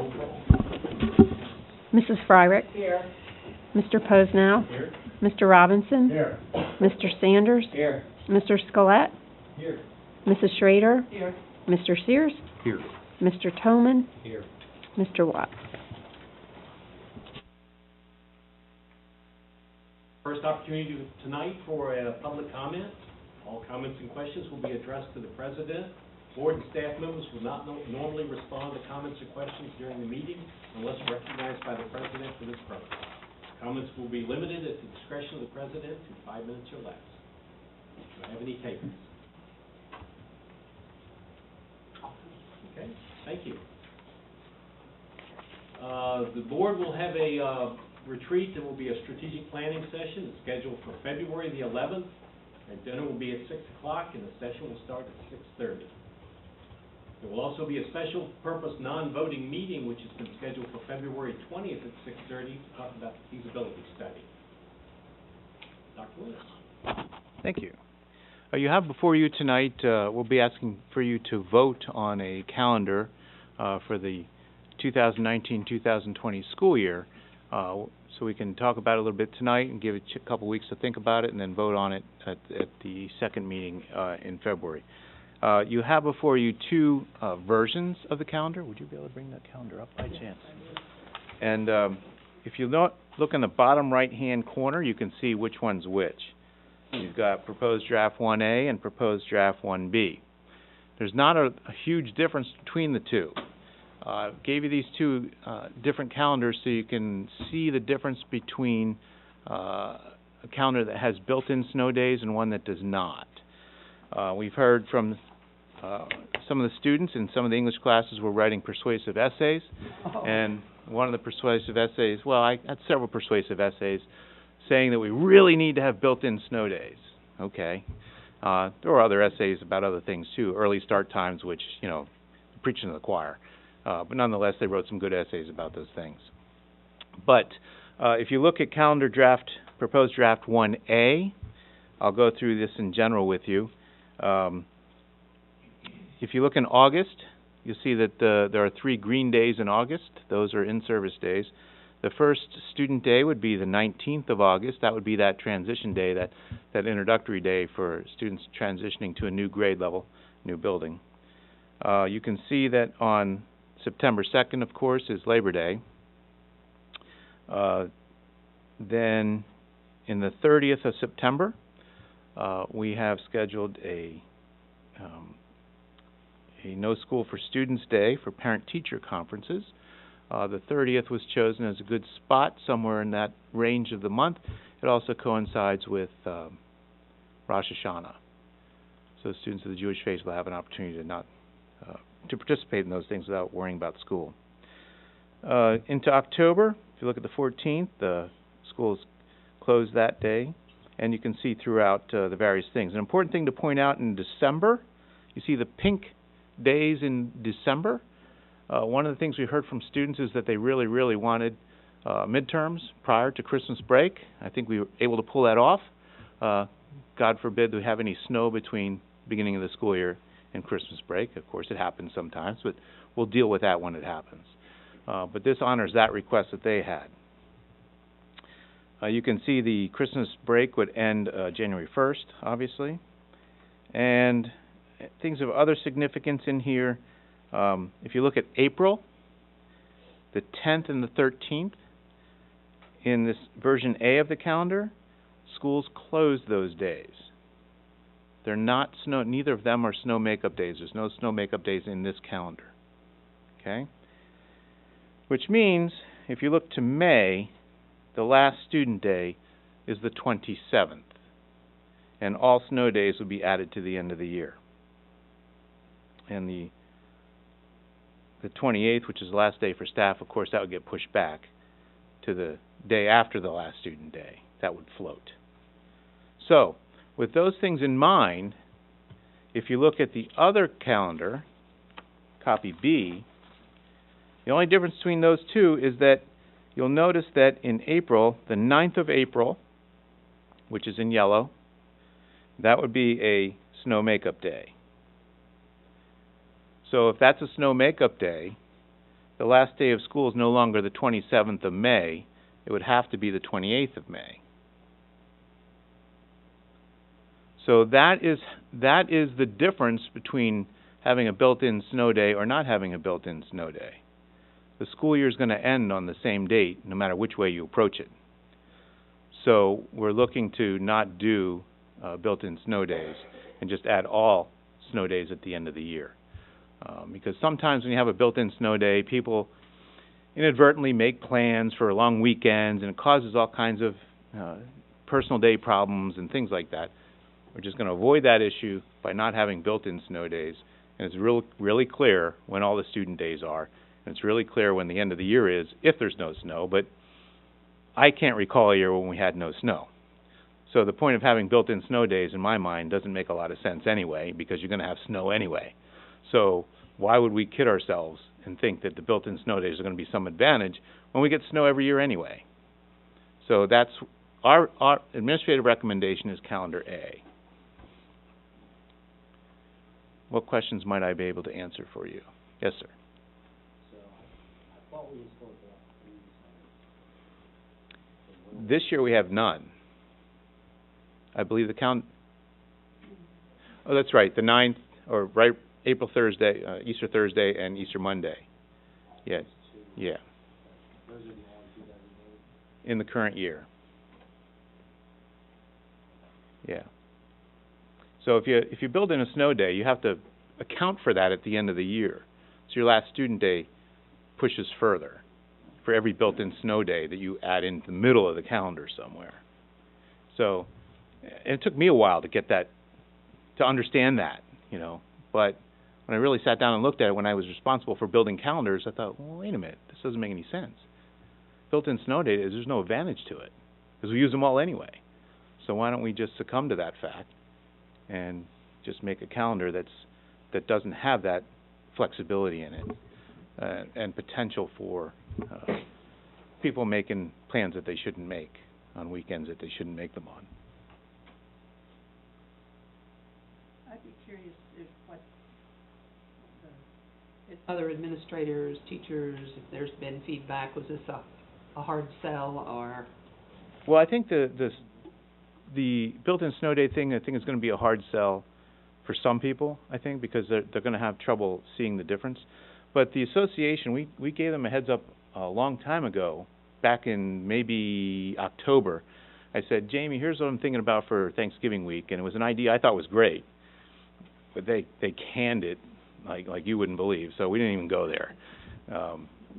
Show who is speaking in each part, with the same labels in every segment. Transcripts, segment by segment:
Speaker 1: Roll call.
Speaker 2: Mrs. Fryrick,
Speaker 1: Here.
Speaker 2: Mr. Posnow,
Speaker 1: Here.
Speaker 2: Mr. Robinson,
Speaker 1: Here.
Speaker 2: Mr. Sanders,
Speaker 1: Here.
Speaker 2: Mr. Scolette,
Speaker 1: Here.
Speaker 2: Mrs. Schrader,
Speaker 1: Here.
Speaker 2: Mr. Sears,
Speaker 1: Here.
Speaker 2: Mr. Toman,
Speaker 1: Here.
Speaker 2: Mr. Watts.
Speaker 3: First opportunity tonight for a public comment. All comments and questions will be addressed to the president. Board and staff members will not normally respond to comments or questions during the meeting unless recognized by the president for this purpose. Comments will be limited at the discretion of the president to 5 minutes or less. Do I have any takers? Okay, thank you. The board will have a retreat. There will be a strategic planning session. It's scheduled for February the 11th. And dinner will be at 6 o'clock, and the session will start at 6:30. There will also be a special purpose non-voting meeting, which has been scheduled for February 20th at 6:30 to talk about the feasibility study. Dr. Willis.
Speaker 4: Thank you. You have before you tonight, we'll be asking for you to vote on a calendar for the 2019-2020 school year. So we can talk about it a little bit tonight and give it a couple weeks to think about it and then vote on it at the second meeting in February. You have before you two versions of the calendar. Would you be able to bring that calendar up by chance? And if you look in the bottom right-hand corner, you can see which one's which. You've got proposed draft 1A and proposed draft 1B. There's not a huge difference between the two. Gave you these two different calendars so you can see the difference between a calendar that has built-in snow days and one that does not. We've heard from some of the students in some of the English classes were writing persuasive essays, and one of the persuasive essays, well, I had several persuasive essays saying that we really need to have built-in snow days. Okay. There were other essays about other things too, early start times, which, you know, preaching to the choir. But nonetheless, they wrote some good essays about those things. But if you look at calendar draft, proposed draft 1A, I'll go through this in general with you. If you look in August, you'll see that there are 3 green days in August. Those are in-service days. The first student day would be the 19th of August. That would be that transition day, that introductory day for students transitioning to a new grade level, new building. You can see that on September 2nd, of course, is Labor Day. Then in the 30th of September, we have scheduled a No School for Students Day for parent-teacher conferences. The 30th was chosen as a good spot somewhere in that range of the month. It also coincides with Rosh Hashanah. So students of the Jewish faith will have an opportunity to participate in those things without worrying about school. Into October, if you look at the 14th, the school is closed that day, and you can see throughout the various things. An important thing to point out in December, you see the pink days in December. One of the things we heard from students is that they really, really wanted midterms prior to Christmas break. I think we were able to pull that off. God forbid we have any snow between the beginning of the school year and Christmas break. Of course, it happens sometimes, but we'll deal with that when it happens. But this honors that request that they had. You can see the Christmas break would end January 1st, obviously. And things of other significance in here, if you look at April, the 10th and the 13th, in this version A of the calendar, schools close those days. They're not snow, neither of them are snow makeup days. There's no snow makeup days in this calendar. Okay? Which means, if you look to May, the last student day is the 27th. And all snow days will be added to the end of the year. And the 28th, which is the last day for staff, of course, that would get pushed back to the day after the last student day. That would float. So, with those things in mind, if you look at the other calendar, copy B, the only difference between those two is that you'll notice that in April, the 9th of April, which is in yellow, that would be a snow makeup day. So if that's a snow makeup day, the last day of school is no longer the 27th of May, it would have to be the 28th of May. So that is the difference between having a built-in snow day or not having a built-in snow day. The school year is going to end on the same date, no matter which way you approach it. So we're looking to not do built-in snow days and just add all snow days at the end of the year. Because sometimes when you have a built-in snow day, people inadvertently make plans for long weekends, and it causes all kinds of personal day problems and things like that. We're just going to avoid that issue by not having built-in snow days, and it's really clear when all the student days are, and it's really clear when the end of the year is, if there's no snow, but I can't recall a year when we had no snow. So the point of having built-in snow days, in my mind, doesn't make a lot of sense anyway, because you're going to have snow anyway. So why would we kid ourselves and think that the built-in snow days are going to be some advantage when we get snow every year anyway? So that's our administrative recommendation is calendar A. What questions might I be able to answer for you? Yes, sir.
Speaker 1: So, I thought we were supposed to have 3 Sundays.
Speaker 4: This year we have none. I believe the oh, that's right, the 9th, or right, April Thursday, Easter Thursday, and Easter Monday. Yeah, yeah,
Speaker 1: Those are the only 2 that we made.
Speaker 4: in the current year. Yeah. So if you build in a snow day, you have to account for that at the end of the year. So your last student day pushes further for every built-in snow day that you add in the middle of the calendar somewhere. So, and it took me a while to get that, to understand that, you know. But when I really sat down and looked at it when I was responsible for building calendars, I thought, well, wait a minute, this doesn't make any sense. Built-in snow day, there's no advantage to it, because we use them all anyway. So why don't we just succumb to that fact and just make a calendar that doesn't have that flexibility in it, and potential for people making plans that they shouldn't make on weekends that they shouldn't make them on.
Speaker 5: I'd be curious if other administrators, teachers, if there's been feedback, was this a hard sell or?
Speaker 4: Well, I think the built-in snow day thing, I think is going to be a hard sell for some people, I think, because they're going to have trouble seeing the difference. But the association, we gave them a heads up a long time ago, back in maybe October. I said, Jamie, here's what I'm thinking about for Thanksgiving week, and it was an idea I thought was great, but they canned it like you wouldn't believe, so we didn't even go there.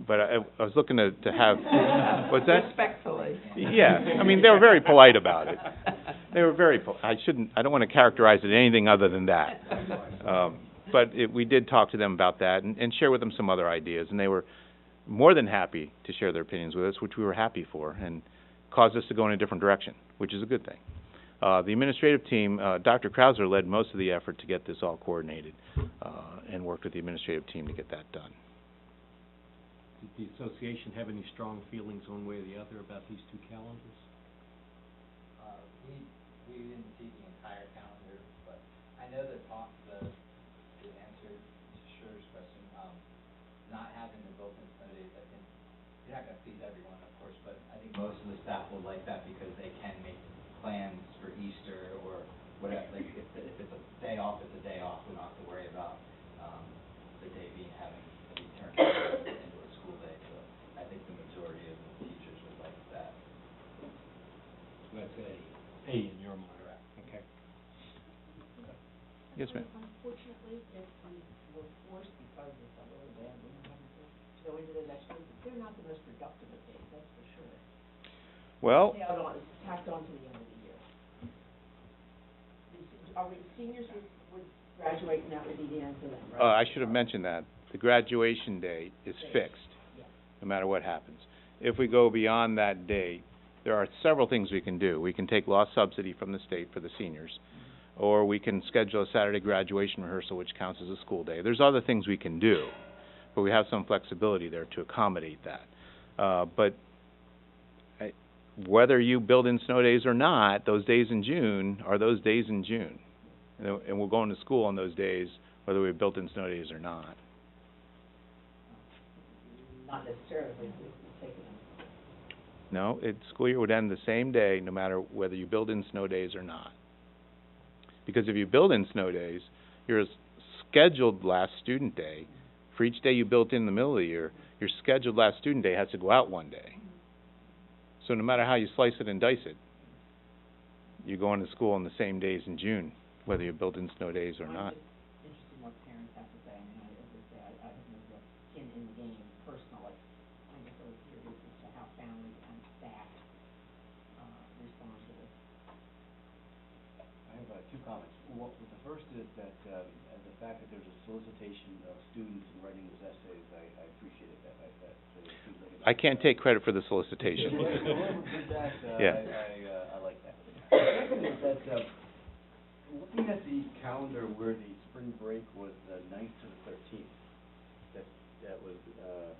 Speaker 4: But I was looking to have what's that?
Speaker 5: Respectfully.
Speaker 4: Yeah, I mean, they were very polite about it. They were very I don't want to characterize it anything other than that. But we did talk to them about that and share with them some other ideas, and they were more than happy to share their opinions with us, which we were happy for, and caused us to go in a different direction, which is a good thing. The administrative team, Dr. Krauser led most of the effort to get this all coordinated, and worked with the administrative team to get that done.
Speaker 3: Did the association have any strong feelings one way or the other about these 2 calendars?
Speaker 1: We didn't see the entire calendar, but I know that the answer to Sher's question, not having the built-in snow days, I think, you're not going to please everyone, of course, but I think most of the staff will like that because they can make plans for Easter or whatever. Like if it's a day off, it's a day off. We don't have to worry about the day having to be turned into a school day. So I think the majority of the teachers would like that.
Speaker 3: So that's A in your mind.
Speaker 1: Correct.
Speaker 3: Okay.
Speaker 4: Yes, ma'am.
Speaker 6: Unfortunately, if we were forced because it's a really bad winter to go into the next week, they're not the most productive of days, that's for sure.
Speaker 4: Well,
Speaker 6: Tacked on to the end of the year. Seniors would graduate and that would be the end for them, right?
Speaker 4: I should have mentioned that. The graduation date is fixed,
Speaker 6: Yeah.
Speaker 4: no matter what happens. If we go beyond that date, there are several things we can do. We can take lost subsidy from the state for the seniors, or we can schedule a Saturday graduation rehearsal, which counts as a school day. There's other things we can do, but we have some flexibility there to accommodate that. But whether you build in snow days or not, those days in June are those days in June. And we're going to school on those days, whether we built in snow days or not.
Speaker 6: not necessarily, but it's taking them.
Speaker 4: No, school year would end the same day, no matter whether you build in snow days or not. Because if you build in snow days, your scheduled last student day, for each day you built in the middle of the year, your scheduled last student day has to go out one day. So no matter how you slice it and dice it, you're going to school on the same days in June, whether you build in snow days or not.
Speaker 6: It's interesting what parents have to say. I mean, as I say, I have no real skin in the game personally. I'm just always curious as to how families and staff, respond to this.
Speaker 7: I have two comments. The first is that the fact that there's a solicitation of students in writing those essays, I appreciate it. That seems like
Speaker 4: I can't take credit for the solicitation.
Speaker 7: Whoever did that,
Speaker 4: Yeah.
Speaker 7: I like that. The second is that, looking at the calendar where the spring break was the 9th to the 13th, that was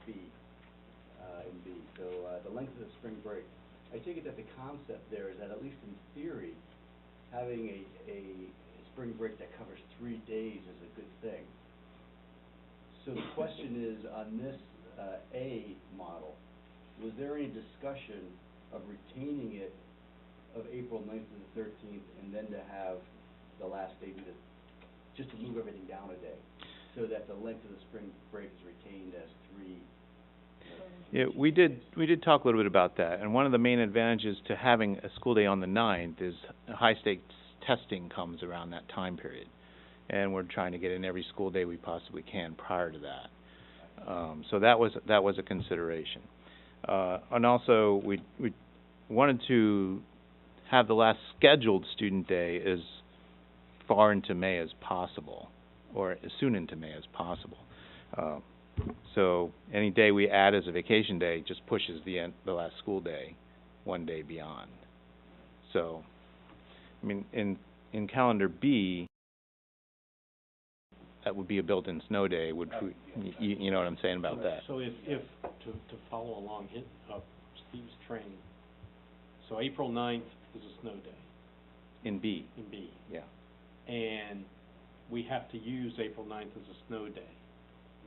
Speaker 7: B, in B. So the length of the spring break. I take it that the concept there is that, at least in theory, having a spring break that covers 3 days is a good thing. So the question is, on this A model, was there any discussion of retaining it of April 9th to the 13th, and then to have the last day be just to move everything down a day, so that the length of the spring break is retained as 3?
Speaker 4: Yeah, we did talk a little bit about that, and one of the main advantages to having a school day on the 9th is high-stakes testing comes around that time period, and we're trying to get in every school day we possibly can prior to that. So that was a consideration, and also we wanted to have the last scheduled student day as far into May as possible, or as soon into May as possible. So any day we add as a vacation day just pushes the last school day one day beyond. So, I mean, in calendar B, that would be a built-in snow day. You know what I'm saying about that?
Speaker 3: So if to follow along Steve's train, so April 9th is a snow day
Speaker 4: In B,
Speaker 3: in B.
Speaker 4: yeah.
Speaker 3: And we have to use April 9th as a snow day.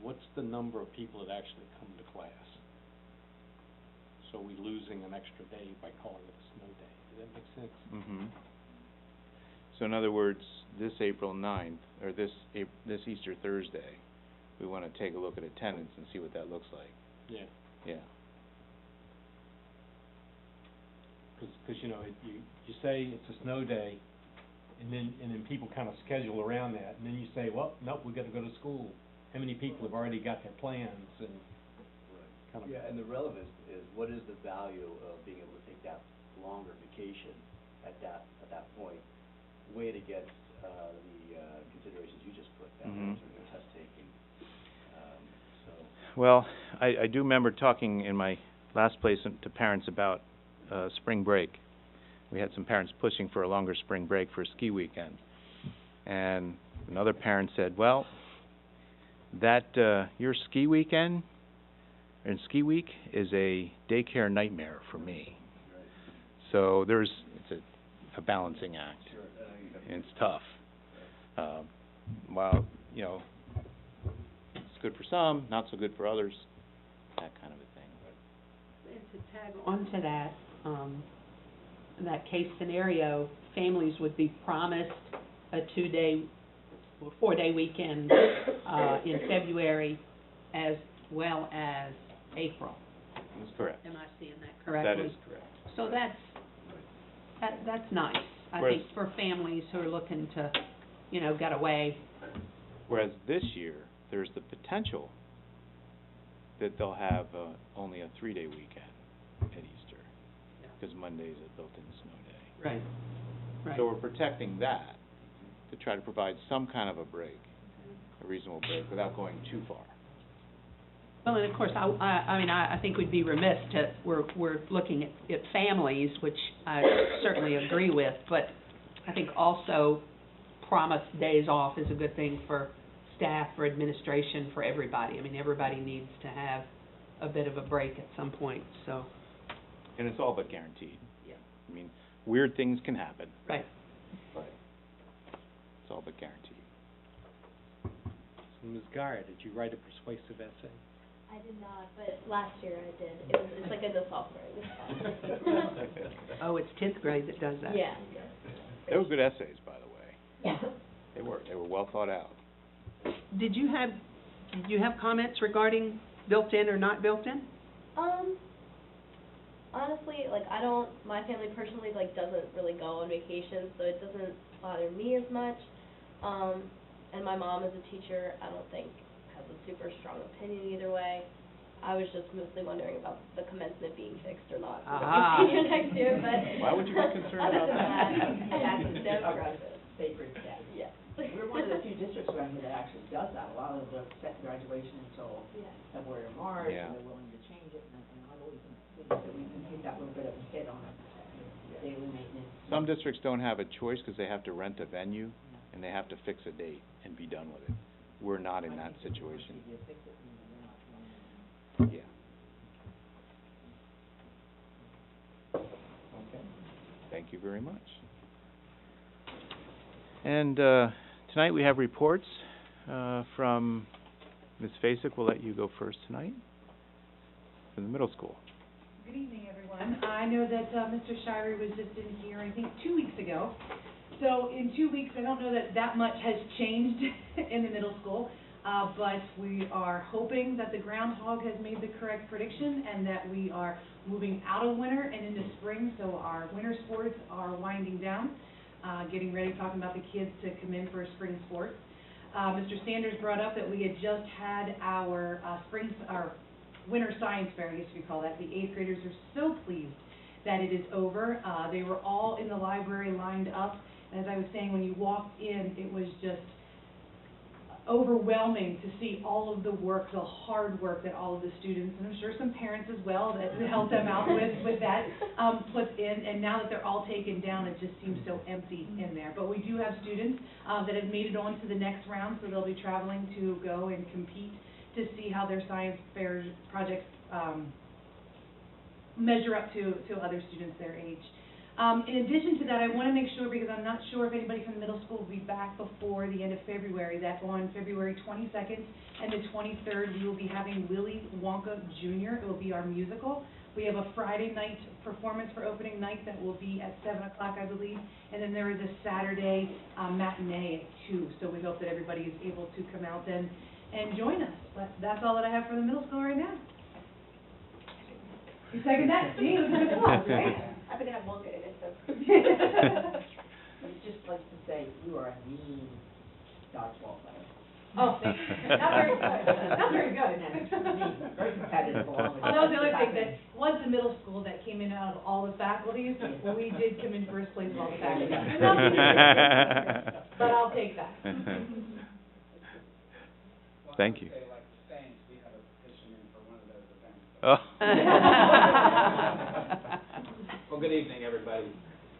Speaker 3: What's the number of people that actually come to class? So we're losing an extra day by calling it a snow day. Does that make sense?
Speaker 4: Mm-hmm. So in other words, this April 9th, or this Easter Thursday, we want to take a look at attendance and see what that looks like.
Speaker 3: Yeah.
Speaker 4: Yeah.
Speaker 3: Because you know, you say it's a snow day, and then people kind of schedule around that, and then you say, well, nope, we got to go to school. How many people have already got their plans and kind of...
Speaker 7: Yeah, and the relevance is, what is the value of being able to take that longer vacation at that point, weighed against the considerations you just put down in terms of test taking.
Speaker 4: Well, I do remember talking in my last place to parents about spring break. We had some parents pushing for a longer spring break for a ski weekend. And another parent said, well, that your ski weekend and ski week is a daycare nightmare for me. So it's a balancing act, and it's tough. While, you know, it's good for some, not so good for others, that kind of a thing.
Speaker 5: And to tag onto that, in that case scenario, families would be promised a 4-day weekend in February as well as April.
Speaker 4: That's correct.
Speaker 5: Am I seeing that correctly?
Speaker 4: That is correct.
Speaker 5: So that's nice, I
Speaker 4: Whereas-
Speaker 5: think, for families who are looking to, you know, get away.
Speaker 4: Whereas this year, there's the potential that they'll have only a 3-day weekend at Easter, because Monday is a built-in snow day.
Speaker 5: Right. Right.
Speaker 4: So we're protecting that to try to provide some kind of a break, a reasonable break, without going too far.
Speaker 5: Well, and of course, I think we'd be remiss we're looking at families, which I certainly agree with, but I think also promised days off is a good thing for staff, for administration, for everybody. I mean, everybody needs to have a bit of a break at some point, so.
Speaker 4: And it's all but guaranteed.
Speaker 5: Yeah.
Speaker 4: I mean, weird things can happen.
Speaker 5: Right.
Speaker 4: But it's all but guaranteed.
Speaker 3: So Ms. Geyer, did you write a persuasive essay?
Speaker 8: I did not, but last year I did. It's like a sophomore in this class.
Speaker 5: Oh, it's 10th grade that does that.
Speaker 8: Yeah.
Speaker 4: They were good essays, by the way.
Speaker 8: Yeah.
Speaker 4: They were well thought out.
Speaker 5: Did you have comments regarding built-in or not built-in?
Speaker 8: Honestly, like, my family personally, like, doesn't really go on vacation, so it doesn't bother me as much. And my mom is a teacher, I don't think has a super strong opinion either way. I was just mostly wondering about the commencement being fixed or not for
Speaker 5: Ah.
Speaker 8: senior next year, but.
Speaker 4: Why would you be concerned
Speaker 8: other
Speaker 4: about
Speaker 8: than
Speaker 6: That's
Speaker 8: no
Speaker 6: just our
Speaker 8: progressive.
Speaker 6: sacred step.
Speaker 8: Yeah.
Speaker 6: We're one of the few districts around here that actually does that. A lot of them set graduation until
Speaker 8: Yeah.
Speaker 6: February or March,
Speaker 4: Yeah.
Speaker 6: and they're willing to change it, and I've always think that we can take that little bit of a hit on daily maintenance.
Speaker 4: Some districts don't have a choice because they have to rent a venue and they have to fix a date and be done with it. We're not in that situation.
Speaker 6: You fix it, and you're not running it.
Speaker 4: Yeah.
Speaker 1: Okay.
Speaker 4: Thank you very much. And tonight we have reports from Ms. Fasek. We'll let you go first tonight from the middle school.
Speaker 9: Good evening, everyone. I know that Mr. Shirey was just in here, I think, 2 weeks ago. So in 2 weeks, I don't know that much has changed in the middle school, but we are hoping that the groundhog has made the correct prediction and that we are moving out of winter and into spring, so our winter sports are winding down, getting ready, talking about the kids to come in for spring sports. Mr. Sanders brought up that we had just had our winter science fair, I guess we call that. The 8th graders are so pleased that it is over. They were all in the library lined up. And as I was saying, when you walked in, it was just overwhelming to see all of the work, the hard work that all of the students, and I'm sure some parents as well, that helped them out with that, put in. And now that they're all taken down, it just seems so empty in there. But we do have students that have made it on to the next round, so they'll be traveling to go and compete to see how their science fair projects measure up to other students their age. In addition to that, I want to make sure, because I'm not sure if anybody from the middle school will be back before the end of February, that on February 22nd and the 23rd, we will be having Willy Wonka Jr. It will be our musical. We have a Friday night performance for opening night that will be at 7 o'clock, I believe, and then there is a Saturday matinee at 2, so we hope that everybody is able to come out then and join us. But that's all that I have for the middle school right now. You second that? See, it was a good applause, right?
Speaker 8: I'm gonna have Wonka in it, so.
Speaker 6: I'd just like to say, you are a mean dodgeball player.
Speaker 9: Oh, thanks. Not very good. Not very good.
Speaker 6: Very competitive along with.
Speaker 9: Oh, that was the other thing, that was the middle school that came in out of all the faculties, we did come in first place of all the faculties. But I'll take that.
Speaker 4: Thank you.
Speaker 10: Say, like the Saints, we have a petition in for one of those events.
Speaker 4: Oh.
Speaker 10: Well, good evening, everybody.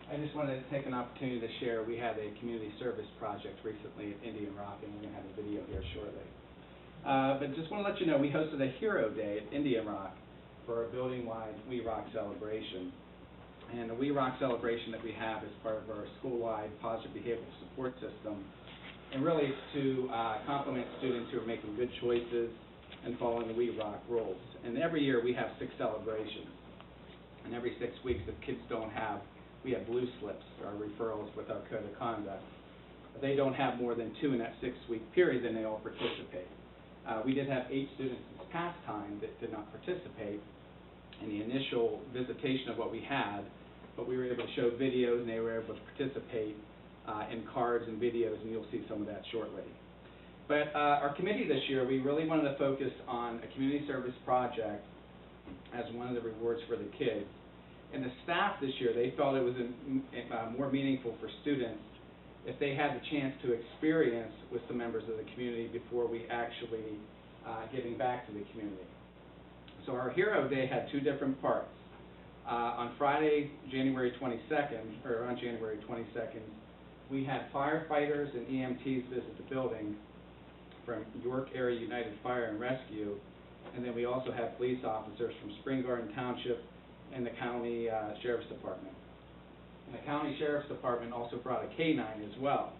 Speaker 10: I just wanted to take an opportunity to share, we had a community service project recently at Indian Rock, and we're going to have a video here shortly. But just want to let you know, we hosted a Hero Day at Indian Rock for our building-wide We Rock celebration. And the We Rock celebration that we have is part of our school-wide positive behavioral support system. And really, it's to compliment students who are making good choices and following the We Rock rules. And every year, we have 6 celebrations. And every 6 weeks, if kids don't have, we have blue slips, or referrals with our code of conduct. If they don't have more than 2 in that 6-week period, then they all participate. We did have 8 students this past time that did not participate in the initial visitation of what we had, but we were able to show videos, and they were able to participate in cards and videos, and you'll see some of that shortly. But our committee this year, we really wanted to focus on a community service project as one of the rewards for the kids. And the staff this year, they felt it was more meaningful for students if they had the chance to experience with some members of the community before we actually giving back to the community. So our Hero Day had 2 different parts. On Friday, January 22nd, or on January 22nd, we had firefighters and EMTs visit the building from York Area United Fire and Rescue, and then we also had police officers from Spring Garden Township and the County Sheriff's Department. And the County Sheriff's Department also brought a K-9 as well,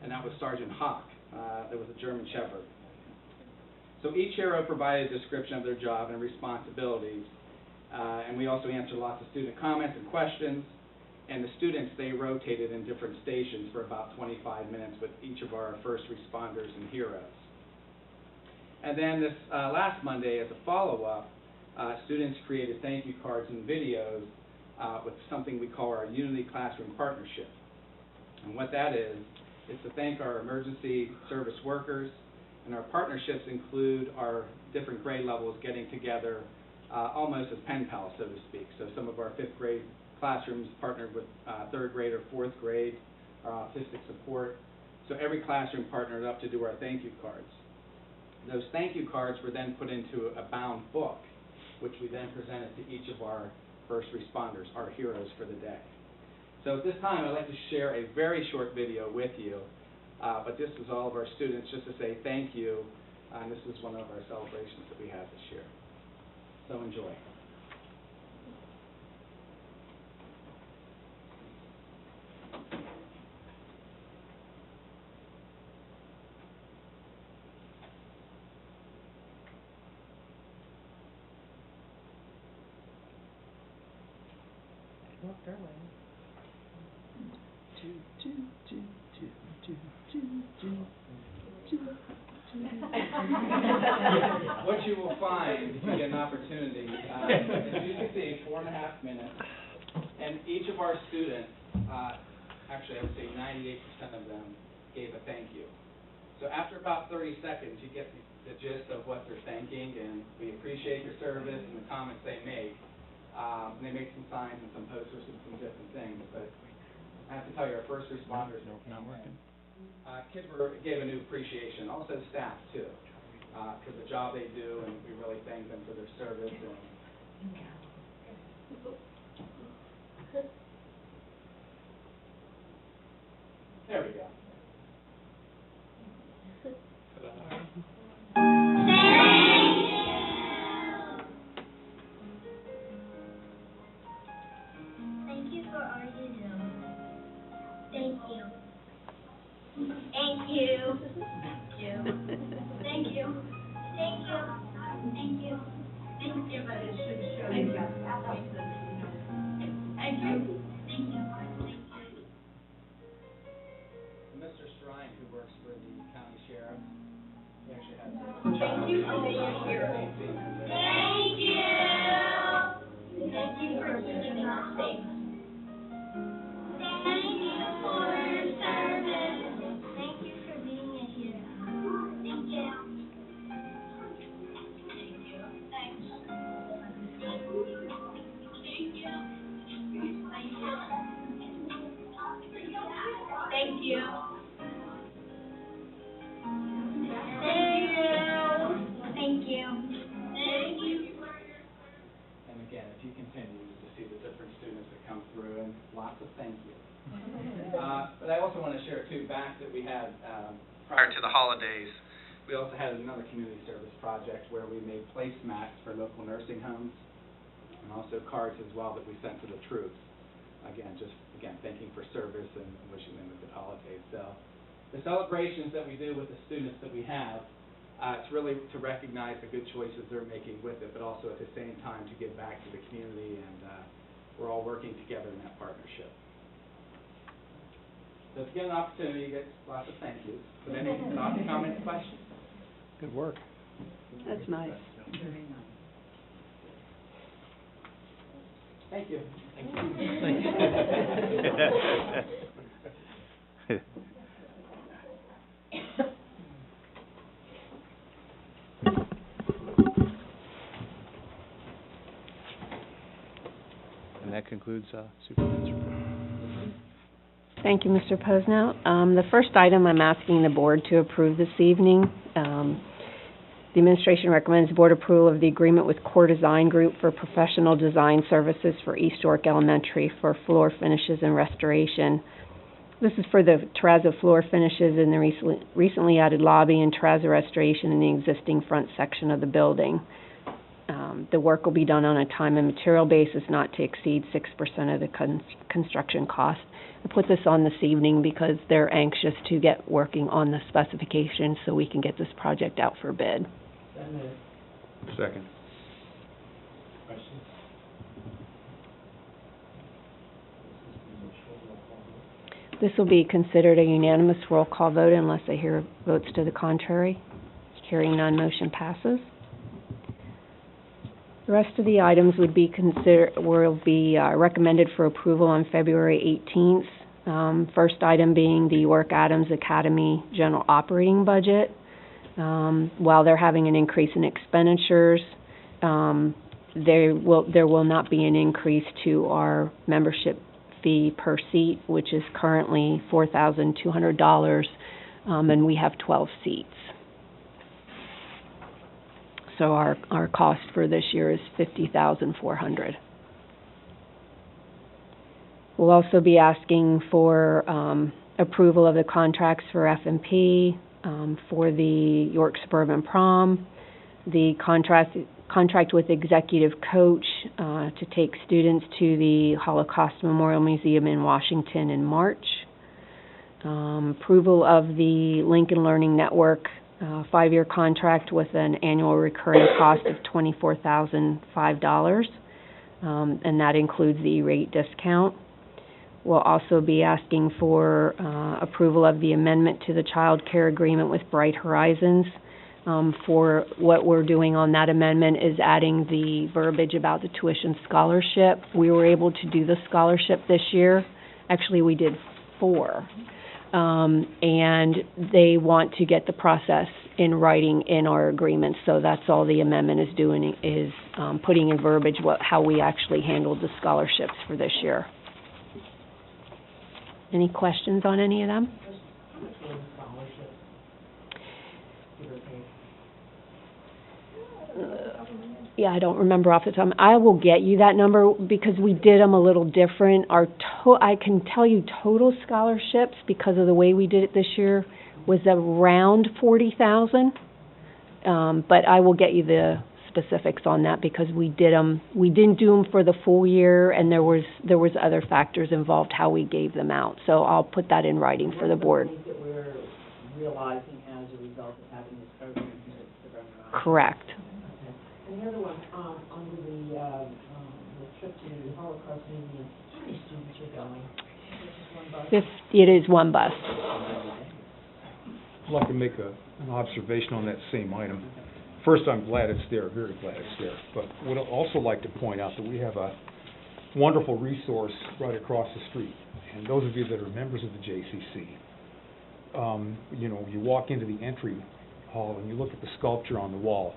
Speaker 10: and that was Sergeant Hawk. That was a German Shepherd. So each hero provided a description of their job and responsibilities, and we also answered lots of student comments and questions. And the students, they rotated in different stations for about 25 minutes with each of our first responders and heroes. And then this last Monday, as a follow-up, students created thank you cards and videos with something we call our Unity Classroom Partnership. And what that is to thank our emergency service workers, and our partnerships include our different grade levels getting together almost as pen pals, so to speak. So some of our 5th grade classrooms partnered with 3rd grade or 4th grade, our autistic support. So every classroom partnered up to do our thank you cards. Those thank you cards were then put into a bound book, which we then presented to each of our first responders, our heroes for the day. So at this time, I'd like to share a very short video with you, but this is all of our students just to say thank you, and this is one of our celebrations that we had this year. So enjoy. What you will find, if you get an opportunity, as you can see, 4.5 minutes, and each of our students, actually I would say 98% of them, gave a thank you. So after about 30 seconds, you get the gist of what they're thanking, and we appreciate your service and the comments they make. They make some signs and some posters and some different things, but I have to tell you, our first responders kids gave a new appreciation, also staff too, for the job they do, and we really thank them for their service. There we go.
Speaker 11: Thank you for all you do. Thank you. Thank you. Thank you. Thank you. Thank you. Thank you. Thank you. Thank you. Thank you. Thank you.
Speaker 10: Mr. Strine, who works for the county sheriff, he actually has
Speaker 11: Thank you for being here. Thank you. Thank you for keeping us safe. Thank you for your service. Thank you for being a hero. Thank you. Thank you. Thanks. Thank you. Thank you. Thank you. Thank you. Thank you.
Speaker 10: And again, if you continue to see the different students that come through, and lots of thank you. But I also want to share too, back that we had prior to the holidays, we also had another community service project where we made placemats for local nursing homes, and also cards as well that we sent to the troops. Again, thanking for service and wishing them a good holiday. So the celebrations that we do with the students that we have, it's really to recognize the good choices they're making with it, but also at the same time to give back to the community, and we're all working together in that partnership. So if you get an opportunity, you get lots of thank yous. But any thoughts, comments, questions?
Speaker 4: Good work.
Speaker 5: That's nice.
Speaker 6: Very nice.
Speaker 10: Thank you.
Speaker 4: Thank you. And that concludes Superintendent's report.
Speaker 2: Thank you, Mr. Posnell. The first item I'm asking the board to approve this evening. The administration recommends board approval of the agreement with Core Design Group for professional design services for East York Elementary for floor finishes and restoration. This is for the terrazzo floor finishes in the recently added lobby and terrazzo restoration in the existing front section of the building. The work will be done on a time and material basis not to exceed 6% of the construction cost. I put this on this evening because they're anxious to get working on the specifications so we can get this project out for bid.
Speaker 7: Second.
Speaker 3: Questions?
Speaker 2: This will be considered a unanimous roll call vote unless I hear votes to the contrary. Hearing none, motion passes. The rest of the items will be recommended for approval on February 18th. First item being the York Adams Academy general operating budget. While they're having an increase in expenditures, there will not be an increase to our membership fee per seat, which is currently $4,200, and we have 12 seats. So our cost for this year is $50,400. We'll also be asking for approval of the contracts for F&P, for the York Suburban Prom, the contract with Executive Coach to take students to the Holocaust Memorial Museum in Washington in March, approval of the Lincoln Learning Network 5-year contract with an annual recurring cost of $24,005, and that includes the E-rate discount. We'll also be asking for approval of the amendment to the child care agreement with Bright Horizons. For what we're doing on that amendment is adding the verbiage about the tuition scholarship. We were able to do the scholarship this year. Actually, we did 4. And they want to get the process in writing in our agreement, so that's all the amendment is doing, is putting in verbiage how we actually handled the scholarships for this year. Any questions on any of them? Yeah, I don't remember off the top. I will get you that number because we did them a little different. I can tell you total scholarships, because of the way we did it this year, was around 40,000. But I will get you the specifics on that because we didn't do them for the full year, and there was other factors involved how we gave them out. So I'll put that in writing for the board.
Speaker 6: What are the things that we're realizing as a result of having this program here at the Suburban?
Speaker 2: Correct.
Speaker 6: And the other one, under the trip to the Holocaust Museum, how many students are going? Is it just one bus?
Speaker 2: It is one bus.
Speaker 12: I'd like to make an observation on that same item. First, I'm glad it's there, very glad it's there. But would also like to point out that we have a wonderful resource right across the street. And those of you that are members of the JCC, you walk into the entry hall and you look at the sculpture on the wall.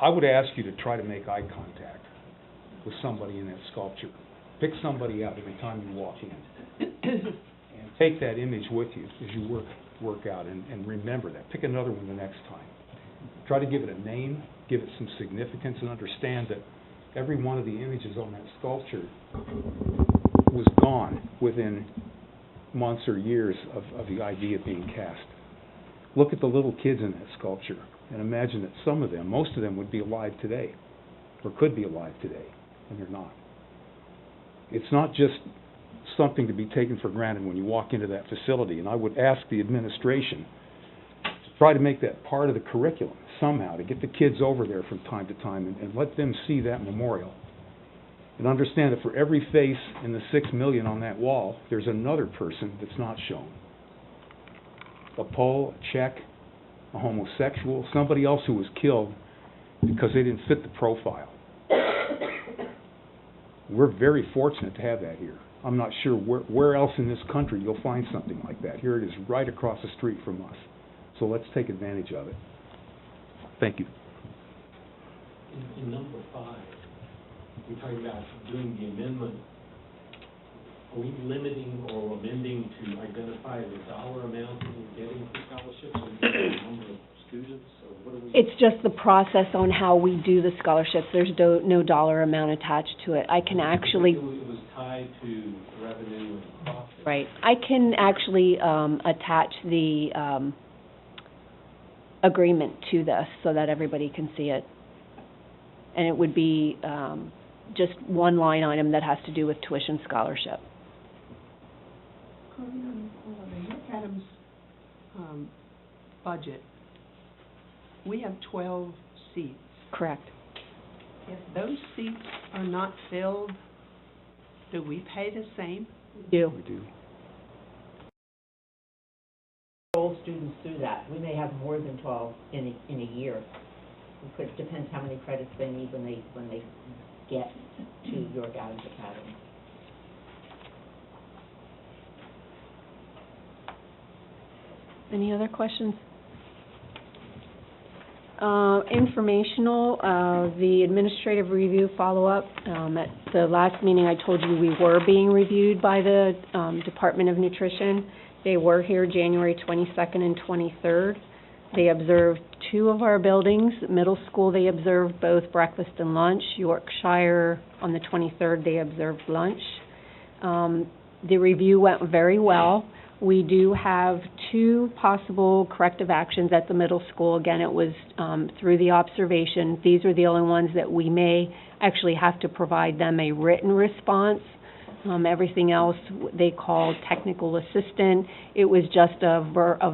Speaker 12: I would ask you to try to make eye contact with somebody in that sculpture. Pick somebody out every time you walk in. And take that image with you as you work out, and remember that. Pick another one the next time. Try to give it a name, give it some significance, and understand that every one of the images on that sculpture was gone within months or years of the idea being cast. Look at the little kids in that sculpture and imagine that some of them, most of them, would be alive today, or could be alive today, and they're not. It's not just something to be taken for granted when you walk into that facility, and I would ask the administration to try to make that part of the curriculum somehow, to get the kids over there from time to time and let them see that memorial. And understand that for every face in the 6 million on that wall, there's another person that's not shown. A Pole, a Czech, a homosexual, somebody else who was killed because they didn't fit the profile. We're very fortunate to have that here. I'm not sure where else in this country you'll find something like that. Here it is right across the street from us. So let's take advantage of it. Thank you.
Speaker 3: In number 5, we're talking about doing the amendment. Are we limiting or amending to identify the dollar amount that we're getting for scholarships, or the number of students, or what are we?
Speaker 2: It's just the process on how we do the scholarships. There's no dollar amount attached to it. I can actually...
Speaker 3: It was tied to revenue and cost.
Speaker 2: Right. I can actually attach the agreement to this so that everybody can see it. And it would be just one line item that has to do with tuition scholarship.
Speaker 5: The York Adams budget We have 12 seats.
Speaker 2: Correct.
Speaker 5: If those seats are not filled, do we pay the same?
Speaker 2: Do.
Speaker 12: We do.
Speaker 6: Enroll students through that. We may have more than 12 in a year. It depends how many credits they need when they get to York Adams Academy.
Speaker 2: Any other questions? Informational, the administrative review follow-up. At the last meeting, I told you we were being reviewed by the Department of Nutrition. They were here January 22nd and 23rd. They observed 2 of our buildings. Middle school, they observed both breakfast and lunch. Yorkshire, on the 23rd, they observed lunch. The review went very well. We do have 2 possible corrective actions at the middle school. Again, it was through the observation. These are the only ones that we may actually have to provide them a written response. Everything else they call technical assistant. It was just a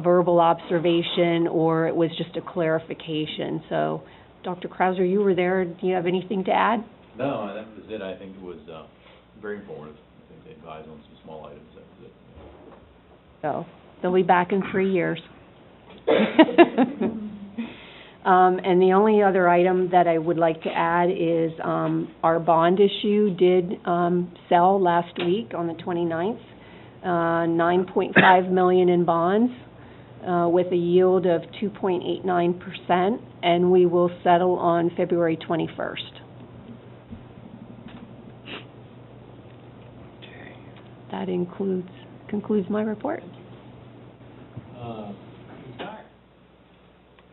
Speaker 2: verbal observation, or it was just a clarification. So, Dr. Krauser, you were there. Do you have anything to add?
Speaker 13: No, that was it. I think it was very informative. I think they advised on some small items. That was it.
Speaker 2: So, they'll be back in 3 years. And the only other item that I would like to add is our bond issue did sell last week on the 29th, $9.5 million in bonds with a yield of 2.89%, and we will settle on February 21st. That concludes my report.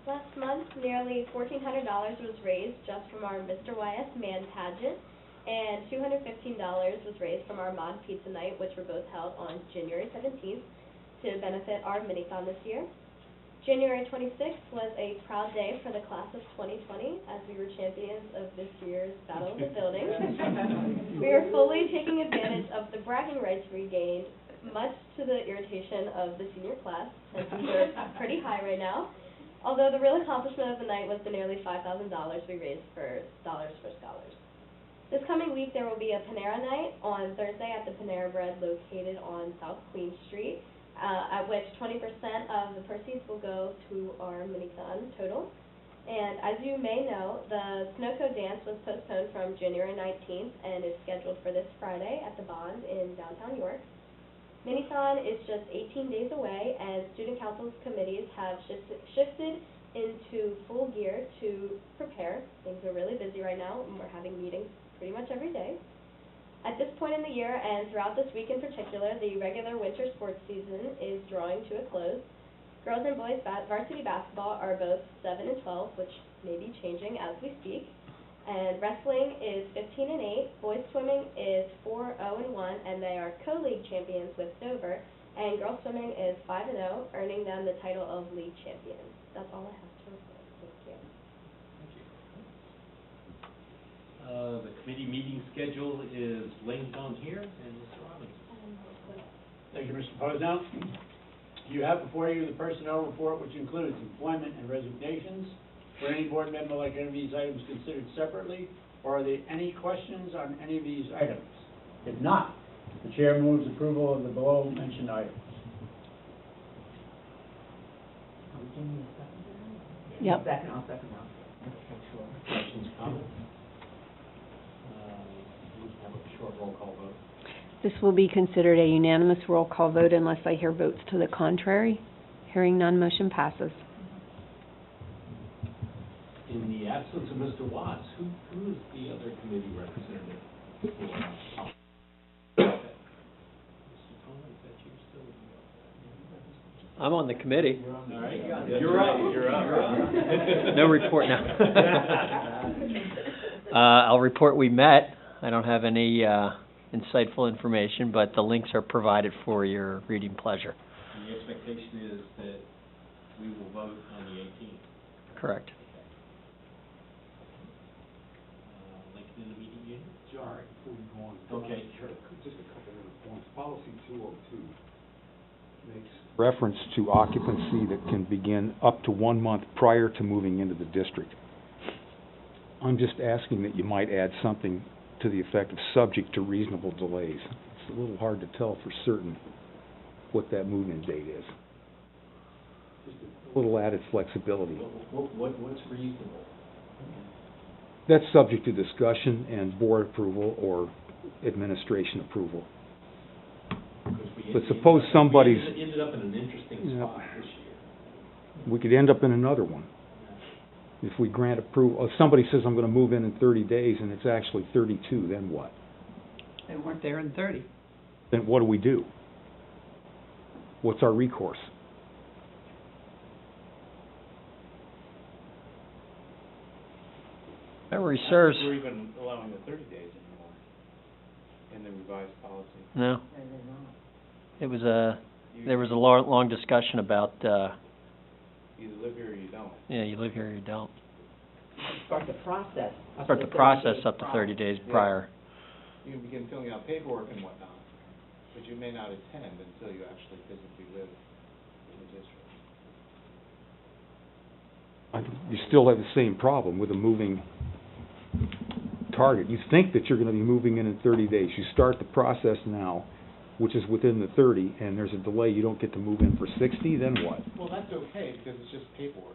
Speaker 8: Last month, nearly $1,400 was raised just from our Mr. YS Man pageant, and $215 was raised from our Mod Pizza Night, which were both held on January 17th to benefit our mini-thon this year. January 26th was a proud day for the class of 2020, as we were champions of this year's Battle of the Buildings. We are fully taking advantage of the bragging rights we gained, much to the irritation of the senior class, since they're pretty high right now. Although the real accomplishment of the night was the nearly $5,000 we raised for Dollars for Scholars. This coming week there will be a Panera Night on Thursday at the Panera Bread located on South Queen Street, at which 20% of the proceeds will go to our mini-thon total. And as you may know, the Snowco Dance was postponed from January 19th and is scheduled for this Friday at the Bond in downtown York. Mini-thon is just 18 days away, and student council's committees have shifted into full gear to prepare. Things are really busy right now, and we're having meetings pretty much every day. At this point in the year, and throughout this week in particular, the regular winter sports season is drawing to a close. Girls and boys varsity basketball are both 7 and 12, which may be changing as we speak. And wrestling is 15 and 8, boys swimming is 4-0 and 1, and they are co-league champions with Dover. And girls swimming is 5 and 0, earning them the title of league champions. That's all I have to report. Thank you.
Speaker 3: The committee meeting schedule is linked on here, and Mr. Robinson.
Speaker 14: Thank you, Mr. Posnell. You have before you the personnel report, which includes employment and resignations. Would any board member like any of these items considered separately, or are there any questions on any of these items? If not, the chair moves approval of the below-mentioned items.
Speaker 2: Yep.
Speaker 6: I'll second that.
Speaker 3: Questions, comments? We have a short roll call vote.
Speaker 2: This will be considered a unanimous roll call vote unless I hear votes to the contrary. Hearing none, motion passes.
Speaker 3: In the absence of Mr. Watts, who is the other committee representative for? Mr. Coleman, is that you still?
Speaker 15: I'm on the committee.
Speaker 3: All right, you're up. You're up.
Speaker 15: No report now. I'll report we met. I don't have any insightful information, but the links are provided for your reading pleasure.
Speaker 3: And the expectation is that we will vote on the 18th.
Speaker 15: Correct.
Speaker 3: Lincoln in the meeting unit?
Speaker 12: All right, before we go on.
Speaker 3: Okay, sure.
Speaker 12: Just a couple of points. Policy 202. makes reference to occupancy that can begin up to 1 month prior to moving into the district. I'm just asking that you might add something to the effect of subject to reasonable delays. It's a little hard to tell for certain what that move-in date is. Just a little added flexibility.
Speaker 3: What's reasonable?
Speaker 12: That's subject to discussion and board approval or administration approval. But suppose somebody's...
Speaker 3: We ended up in an interesting spot this year.
Speaker 12: We could end up in another one. If we grant approval, if somebody says, I'm going to move in 30 days, and it's actually 32, then what?
Speaker 5: They weren't there in 30.
Speaker 12: Then what do we do? What's our recourse?
Speaker 15: Memory serves,
Speaker 4: We're even allowing the 30 days anymore in the revised policy.
Speaker 15: no,
Speaker 6: They're not.
Speaker 15: it was there was a long discussion about,
Speaker 4: You either live here or you don't.
Speaker 15: yeah, you live here or you don't.
Speaker 6: Start the process.
Speaker 15: Start the process up to 30 days prior.
Speaker 4: You can begin filling out paperwork and whatnot, but you may not attend until you actually physically live in the district.
Speaker 12: You still have the same problem with a moving target. You think that you're going to be moving in 30 days. You start the process now, which is within the 30, and there's a delay, you don't get to move in for 60, then what?
Speaker 4: Well, that's okay, because it's just paperwork.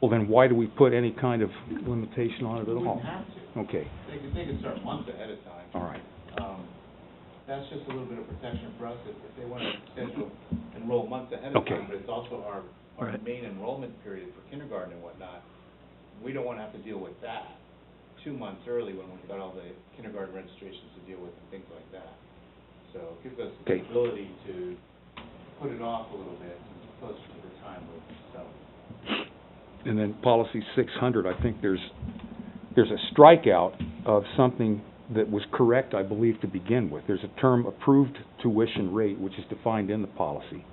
Speaker 12: Well, then why do we put any kind of limitation on it at
Speaker 4: We
Speaker 12: all?
Speaker 4: wouldn't have to.
Speaker 12: Okay,
Speaker 4: They could start months ahead of time.
Speaker 12: all right.
Speaker 4: That's just a little bit of protection for us if they want to schedule, enroll months ahead of
Speaker 12: Okay.
Speaker 4: time, but it's also our
Speaker 15: Right.
Speaker 4: main enrollment period for kindergarten and whatnot. We don't want to have to deal with that 2 months early when we've got all the kindergarten registrations to deal with and things like that. So it gives us the
Speaker 12: Okay.
Speaker 4: ability to put it off a little bit closer to the time so.
Speaker 12: And then policy 600, I think there's a strikeout of something that was correct, I believe, to begin with. There's a term, approved tuition rate, which is defined in the policy.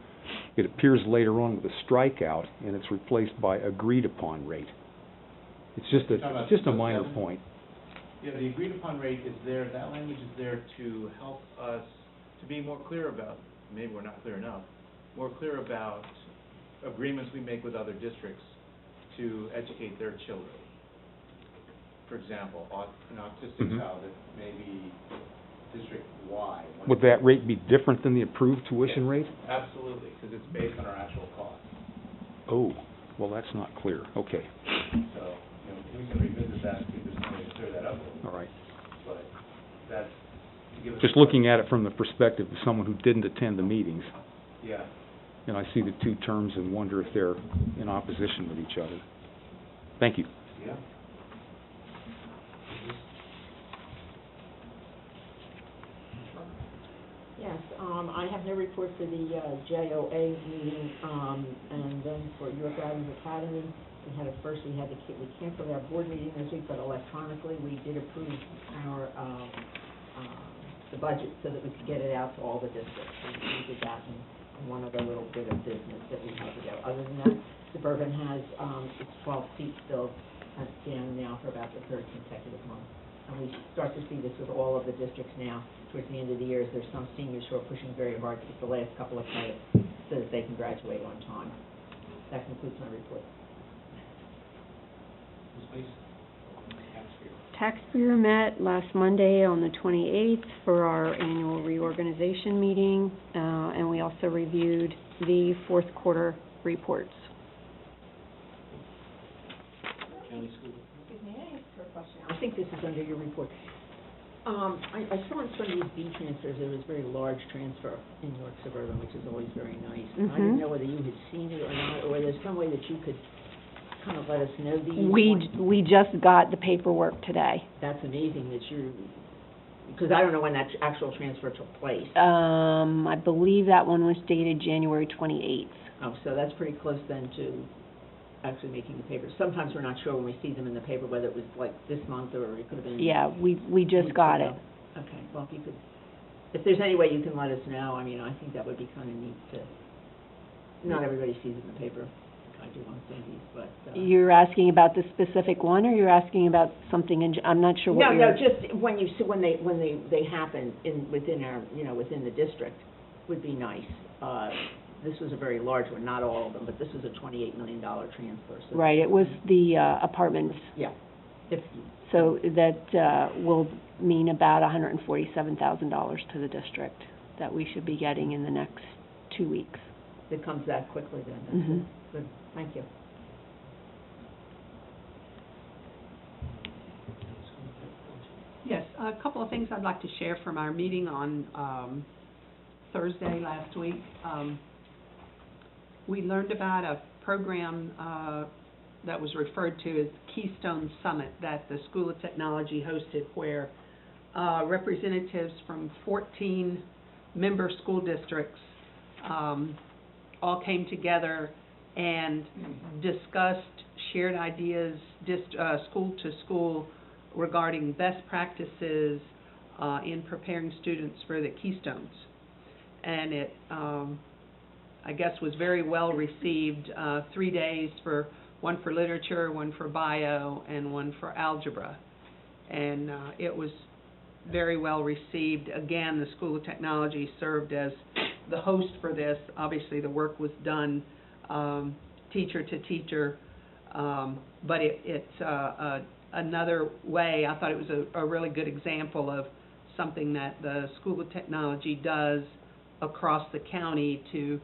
Speaker 12: It appears later on with a strikeout, and it's replaced by agreed upon rate. It's just a minor point.
Speaker 4: Yeah, the agreed upon rate is there, that language is there to help us to be more clear about, maybe we're not clear enough, more clear about agreements we make with other districts to educate their children. For example, an autistic
Speaker 12: Mhm.
Speaker 4: child that may be District Y.
Speaker 12: Would that rate be different than the approved tuition
Speaker 4: Yes,
Speaker 12: rate?
Speaker 4: Absolutely, because it's based on our actual cost.
Speaker 12: Oh, well, that's not clear. Okay,
Speaker 4: So, we can revisit that, see if there's any way to clear that up,
Speaker 12: all right.
Speaker 4: but that's to give us.
Speaker 12: Just looking at it from the perspective of someone who didn't attend the meetings,
Speaker 4: Yeah.
Speaker 12: and I see the two terms and wonder if they're in opposition with each other. Thank you.
Speaker 4: Yeah.
Speaker 6: Yes, I have no report for the JOA meeting, and then for York Adams Academy, we canceled our board meeting this week, but electronically, we did approve our, the budget so that we could get it out to all the districts. We did that in one other little bit of business that we had to do. Other than that, Suburban has, its 12 seats filled, down now for about the third consecutive month. And we start to see this with all of the districts now. Towards the end of the year, there's some seniors who are pushing very hard to get the last couple of credits so that they can graduate on time. That concludes my report.
Speaker 2: Tax Bureau met last Monday on the 28th for our annual reorganization meeting, and we also reviewed the fourth quarter reports.
Speaker 3: County school.
Speaker 6: Excuse me, may I ask for a question? I think this is under your report. I saw in some of these B transfers, there was a very large transfer in York Suburban, which is always very nice. And I didn't
Speaker 2: Mhm.
Speaker 6: know whether you had seen it or not, or there's some way that you could kind of let us know these.
Speaker 2: We just got the paperwork today.
Speaker 6: That's amazing that you're, because I don't know when that actual transfer took place.
Speaker 2: I believe that one was dated January 28th.
Speaker 6: Oh, so that's pretty close then to actually making the paper. Sometimes we're not sure when we see them in the paper whether it was like this month or it could have been.
Speaker 2: Yeah, we just
Speaker 6: weeks
Speaker 2: got
Speaker 6: ago.
Speaker 2: it.
Speaker 6: Okay, well, if you could, if there's any way you can let us know, I mean, I think that would be kind of neat to, not everybody sees it in the paper. I do on some of these, but.
Speaker 2: You're asking about the specific one, or you're asking about something I'm not sure what
Speaker 6: No,
Speaker 2: you're...
Speaker 6: just when you see, when they happen within our, within the district would be nice. this was a very large one, not all of them, but this is a $28 million transfer. So
Speaker 2: Right, it was the apartments,
Speaker 6: Yeah. If,
Speaker 2: so that will mean about $147,000 to the district that we should be getting in the next 2 weeks.
Speaker 6: it comes that quickly then. That's
Speaker 2: Mhm.
Speaker 6: good. Thank you.
Speaker 5: Yes, a couple of things I'd like to share from our meeting on Thursday last week. We learned about a program that was referred to as Keystone Summit that the School of Technology hosted, where representatives from 14 member school districts all came together and discussed, shared ideas, school to school, regarding best practices in preparing students for the Keystones. And it, I guess, was very well received. 3 days, one for literature, one for bio, and one for algebra. And it was very well received. Again, the School of Technology served as the host for this. Obviously, the work was done teacher to teacher, but it's another way. I thought it was a really good example of something that the School of Technology does across the county to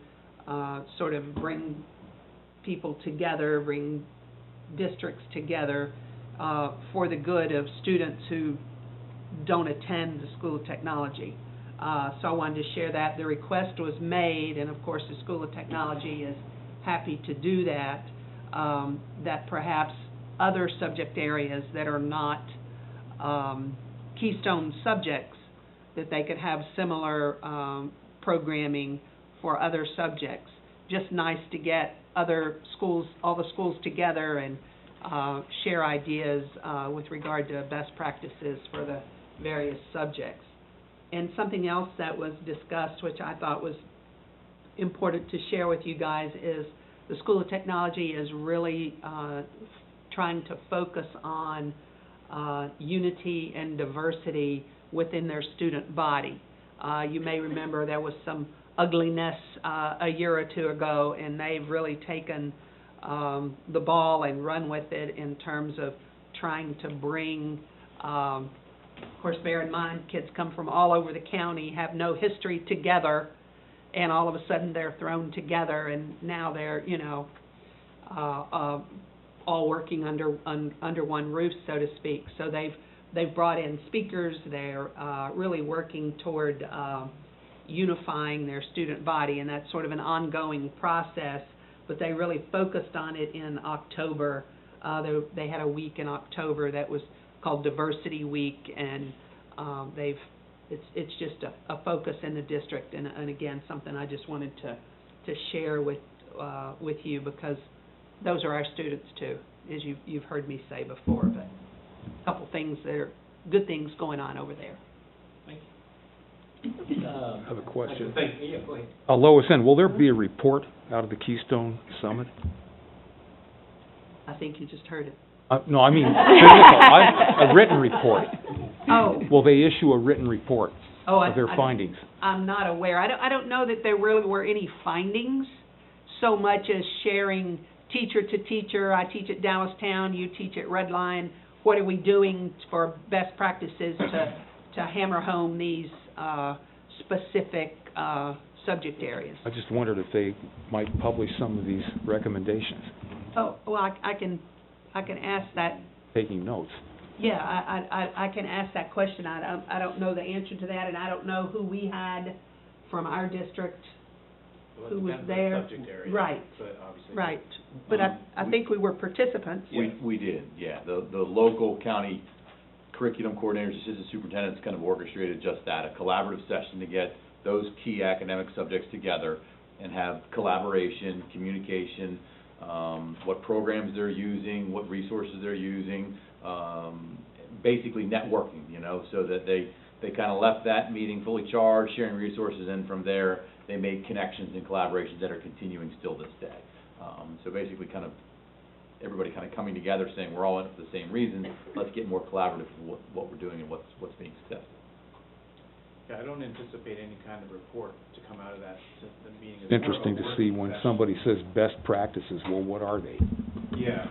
Speaker 5: sort of bring people together, bring districts together for the good of students who don't attend the School of Technology. So I wanted to share that. The request was made, and of course the School of Technology is happy to do that, that perhaps other subject areas that are not keystone subjects, that they could have similar programming for other subjects. Just nice to get other schools, all the schools together and share ideas with regard to best practices for the various subjects. And something else that was discussed, which I thought was important to share with you guys, is the School of Technology is really trying to focus on unity and diversity within their student body. You may remember there was some ugliness a year or two ago, and they've really taken the ball and run with it in terms of trying to bring, of course, bear in mind, kids come from all over the county, have no history together, and all of a sudden they're thrown together, and now they're, you know, all working under one roof, so to speak. So they've brought in speakers. They're really working toward unifying their student body, and that's sort of an ongoing process. But they really focused on it in October. They had a week in October that was called Diversity Week, and it's just a focus in the district, and again, something I just wanted to share with you, because those are our students too, as you've heard me say before. But a couple things that are good things going on over there.
Speaker 3: Thank you.
Speaker 12: I have a question.
Speaker 3: Thank you. Yeah, go ahead.
Speaker 12: Lois N., will there be a report out of the Keystone Summit?
Speaker 5: I think you just heard it.
Speaker 12: No, I mean physical, a written report.
Speaker 5: Oh.
Speaker 12: Will they issue a written report of their findings?
Speaker 5: I'm not aware. I don't know that there really were any findings, so much as sharing teacher to teacher. I teach at Dallastown, you teach at Redline. What are we doing for best practices to hammer home these specific subject areas?
Speaker 12: I just wondered if they might publish some of these recommendations.
Speaker 5: Oh, well, I can ask that.
Speaker 12: Taking notes.
Speaker 5: Yeah, I can ask that question. I don't know the answer to that, and I don't know who we had from our district who was there.
Speaker 13: Subject area,
Speaker 5: right,
Speaker 13: but obviously.
Speaker 5: right. But I think we were participants.
Speaker 13: We did, yeah. The local county curriculum coordinators, assistant superintendents kind of orchestrated just that, a collaborative session to get those key academic subjects together and have collaboration, communication, what programs they're using, what resources they're using, basically networking, you know, so that they kind of left that meeting fully charged, sharing resources, and from there they made connections and collaborations that are continuing still this day. So basically kind of everybody kind of coming together saying we're all in it for the same reason, let's get more collaborative with what we're doing and what's being successful.
Speaker 4: Yeah, I don't anticipate any kind of report to come out of that, the meeting.
Speaker 12: It's interesting to see when somebody says best practices, well, what are they?
Speaker 4: Yeah.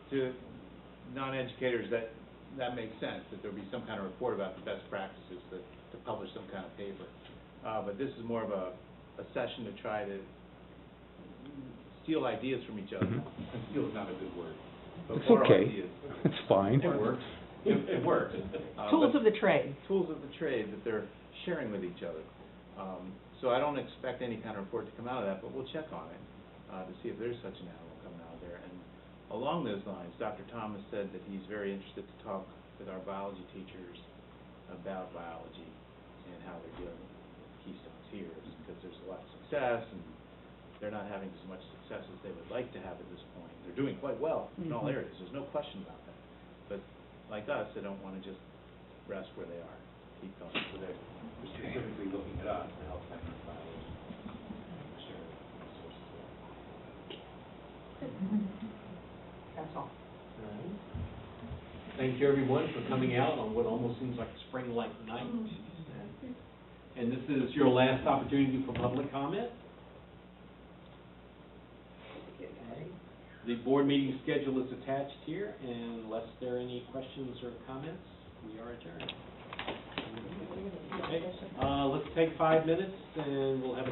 Speaker 4: To non-educators, that makes sense, that there'll be some kind of report about the best practices, to publish some kind of paper. But this is more of a session to try to steal ideas from each other.
Speaker 12: Mhm.
Speaker 4: And steal is not a good word. But
Speaker 12: It's
Speaker 4: borrow
Speaker 12: okay.
Speaker 4: ideas.
Speaker 12: It's fine.
Speaker 4: It works. It works.
Speaker 5: Tools
Speaker 4: But
Speaker 5: of the trade.
Speaker 4: tools of the trade that they're sharing with each other. So I don't expect any kind of report to come out of that, but we'll check on it, to see if there's such an animal coming out of there. And along those lines, Dr. Thomas said that he's very interested to talk with our biology teachers about biology and how they're dealing with Keystone Tiers, because there's a lot of success, and they're not having as much success as they would like to have at this point. They're doing quite well in all areas, there's no question about that. But like us, they don't want to just rest where they are, keep going. So they're specifically looking at us to help them with biology.
Speaker 6: That's all.
Speaker 3: Thank you, everyone, for coming out on what almost seems like a spring-like night. And this is your last opportunity for public comment. The board meeting schedule is attached here, and unless there are any questions or comments, we are adjourned. Okay, let's take 5 minutes, and we'll have a